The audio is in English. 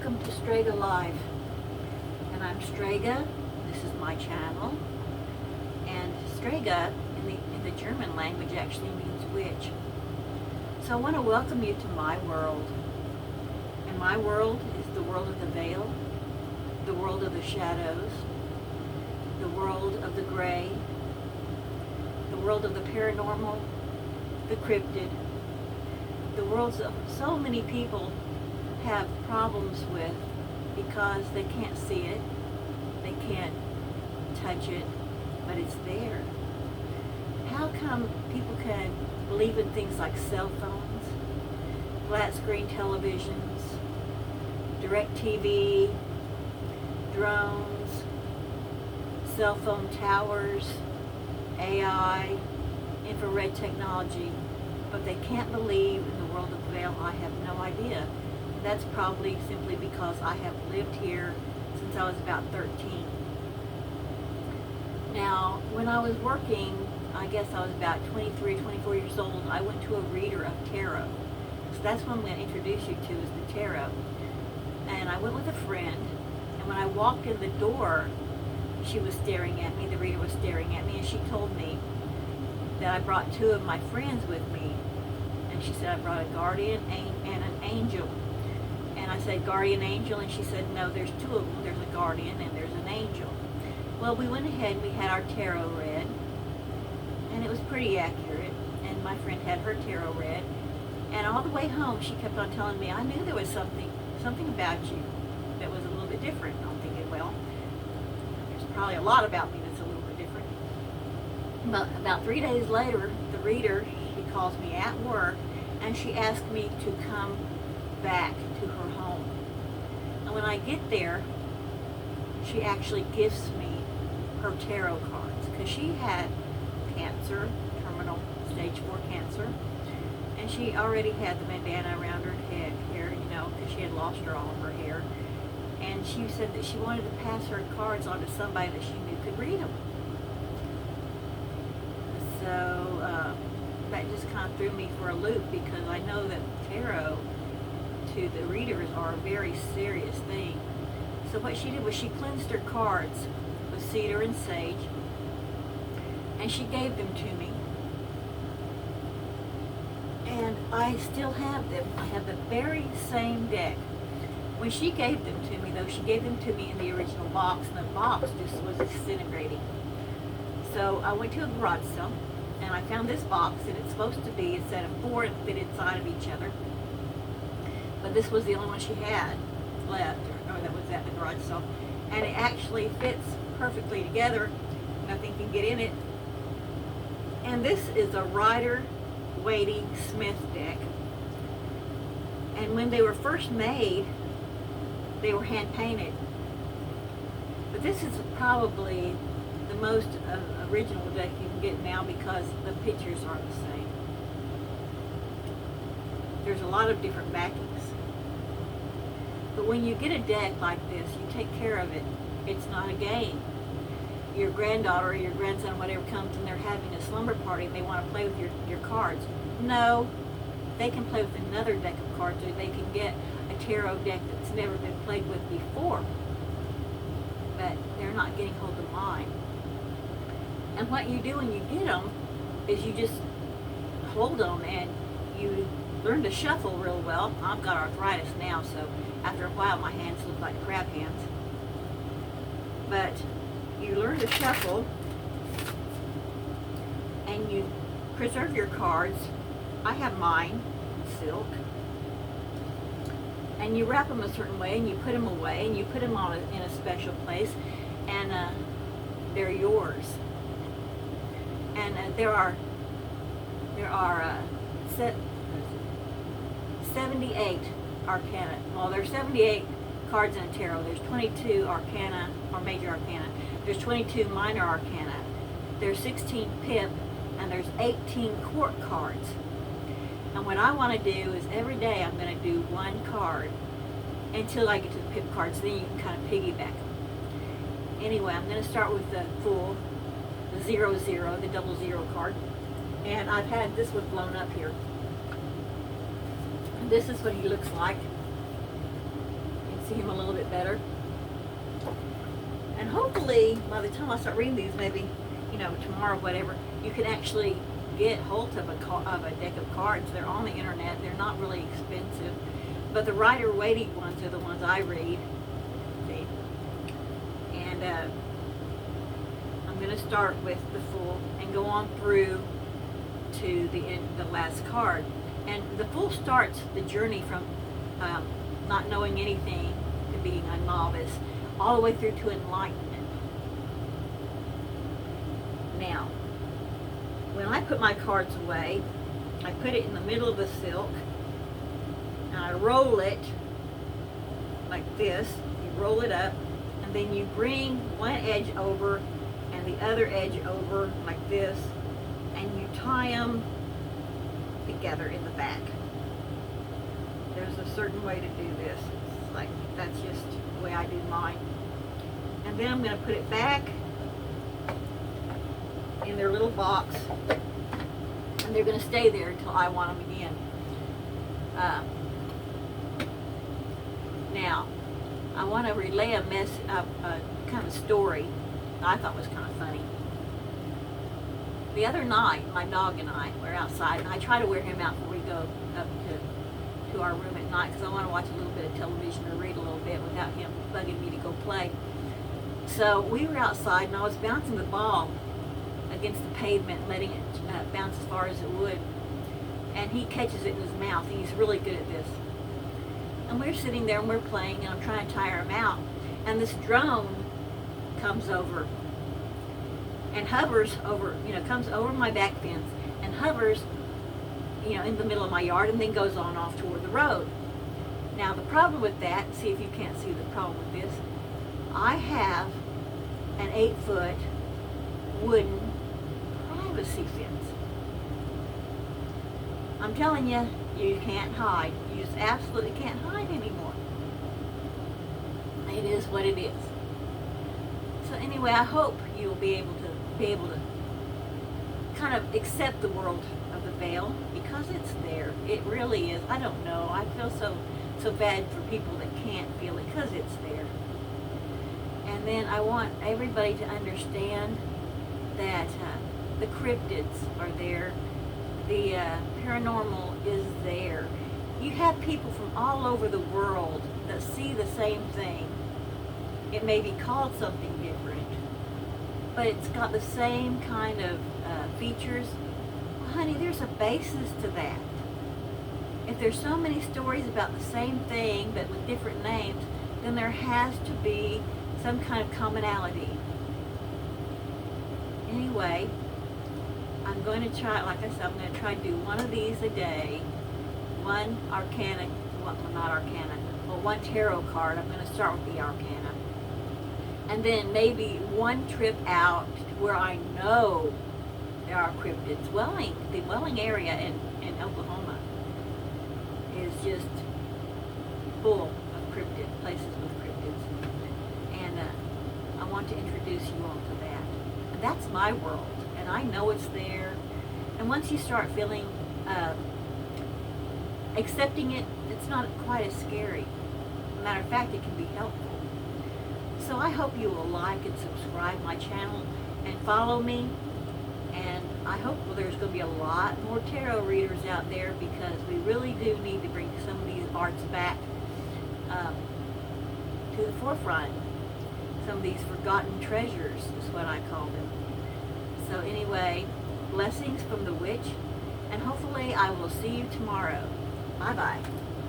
welcome to Strega Live. And I'm Strega. This is my channel. And Strega in the German language actually means witch. So I want to welcome you to my world. And my world is the world of the veil, the world of the shadows, the world of the gray, the world of the paranormal, the cryptid, the worlds that so many people have problems with because they can't see it, they can't touch it, but it's there. How come people can believe in things like cell phones, flat screen televisions, direct TV, drones, cell phone towers, AI, infrared technology, but they can't believe in the world of the veil? I have no idea. That's probably simply because I have lived here since I was about 13. Now, when I was working, I guess I was about 23, 24 years old, I went to a reader of tarot. So that's what I'm going to introduce you to, is the tarot. And I went with a friend, and when I walked in the door, she was staring at me, the reader was staring at me, and she told me that I brought two of my friends with me. And she said I brought a guardian and an angel. And I said, guardian angel? And she said, no, there's two of them. There's a guardian and there's an angel. Well, we went ahead and we had our tarot read. And it was pretty accurate. And my friend had her tarot read. And all the way home, she kept on telling me, I knew there was something about you that was a little bit different. I'm thinking, well, there's probably a lot about me that's a little bit different. But about 3 days later, the reader, she calls me at work, and she asked me to come back to her home. And when I get there, she actually gifts me her tarot cards, because she had cancer, terminal stage 4 cancer, and she already had the bandana around her head, hair, you know, because she had lost all of her hair. And she said that she wanted to pass her cards on to somebody that she knew could read them. So that just kind of threw me for a loop, because I know that tarot to the readers are a very serious thing. So what she did was she cleansed her cards with cedar and sage, and she gave them to me. And I still have them. I have the very same deck. When she gave them to me, though, she gave them to me in the original box, and the box just was disintegrating. So I went to a garage sale, and I found this box, and it's supposed to be a set of 4 that fit inside of each other. But this was the only one she had left, or that was at the garage sale. And it actually fits perfectly together. Nothing can get in it. And this is a Rider-Waite Smith deck. And when they were first made, they were hand painted. But this is probably the most original deck you can get now, because the pictures aren't the same. There's a lot of different backings. But when you get a deck like this, you take care of it. It's not a game. Your granddaughter or your grandson, whatever, comes and they're having a slumber party and they want to play with your cards. No, they can play with another deck of cards, or they can get a tarot deck that's never been played with before. But they're not getting hold of mine. And what you do when you get them is you just hold them and you learn to shuffle real well. I've got arthritis now, so after a while my hands look like crab hands. But you learn to shuffle and you preserve your cards. I have mine in silk. And you wrap them a certain way, and you put them away, and you put them on in a special place, and they're yours. And there are 78 arcana. Well, there's 78 cards in a tarot. There's 22 arcana, or major arcana. There's 22 minor arcana. There's 16 pip, and there's 18 court cards. And what I want to do is every day I'm going to do one card until I get to the pip cards. Then you can kind of piggyback them. Anyway, I'm going to start with the full, the 00, the 00 card. And I've had this one blown up here. And this is what he looks like. see him a little bit better. And hopefully, by the time I start reading these, maybe, tomorrow, whatever, you can actually get hold of a deck of cards. They're on the internet. They're not really expensive. But the Rider-Waite ones are the ones I read. See? And I'm going to start with the Fool and go on through to the end, the last card. And the Fool starts the journey from not knowing anything to being a novice, all the way through to enlightenment. Now, when I put my cards away, I put it in the middle of the silk, and I roll it like this. You roll it up, and then you bring one edge over and the other edge over like this, and you tie them together in the back. There's a certain way to do this. It's like, that's just the way I do mine. And then I'm going to put it back in their little box, and they're going to stay there until I want them again. Now, I want to relay a kind of story I thought was kind of funny. The other night, my dog and I were outside, and I try to wear him out before we go up to our room at night, because I want to watch a little bit of television or read a little bit without him bugging me to go play. So we were outside, and I was bouncing the ball against the pavement, letting it bounce as far as it would. And he catches it in his mouth, and he's really good at this. And we're sitting there, and we're playing, and I'm trying to tire him out. And this drone comes over and hovers over, comes over my back fence and hovers, in the middle of my yard, and then goes on off toward the road. Now, the problem with that, see if you can't see the problem with this, I have an 8-foot wooden privacy fence. I'm telling you, you can't hide. You just absolutely can't hide anymore. It is what it is. So anyway, I hope you'll be able to kind of accept the world of the veil, because it's there. It really is. I don't know. I feel so bad for people that can't feel it, because it's there. And then I want everybody to understand that the cryptids are there. The paranormal is there. You have people from all over the world that see the same thing. It may be called something different, but it's got the same kind of features. Well, honey, there's a basis to that. If there's so many stories about the same thing but with different names, then there has to be some kind of commonality. Anyway, I'm going to try, like I said, I'm going to try to do one of these a day. One arcana, well, not arcana, well, one tarot card. I'm going to start with the arcana. And then maybe one trip out where I know there are cryptids. The Welling area in Oklahoma is just full of places with cryptids. And I want to introduce you all to that. And that's my world, and I know it's there. And once you start feeling, accepting it, it's not quite as scary. As a matter of fact, it can be helpful. So I hope you will like and subscribe my channel and follow me. And I hope there's going to be a lot more tarot readers out there, because we really do need to bring some of these arts back to the forefront. Some of these forgotten treasures is what I call them. So anyway, blessings from the witch, and hopefully I will see you tomorrow. Bye-bye.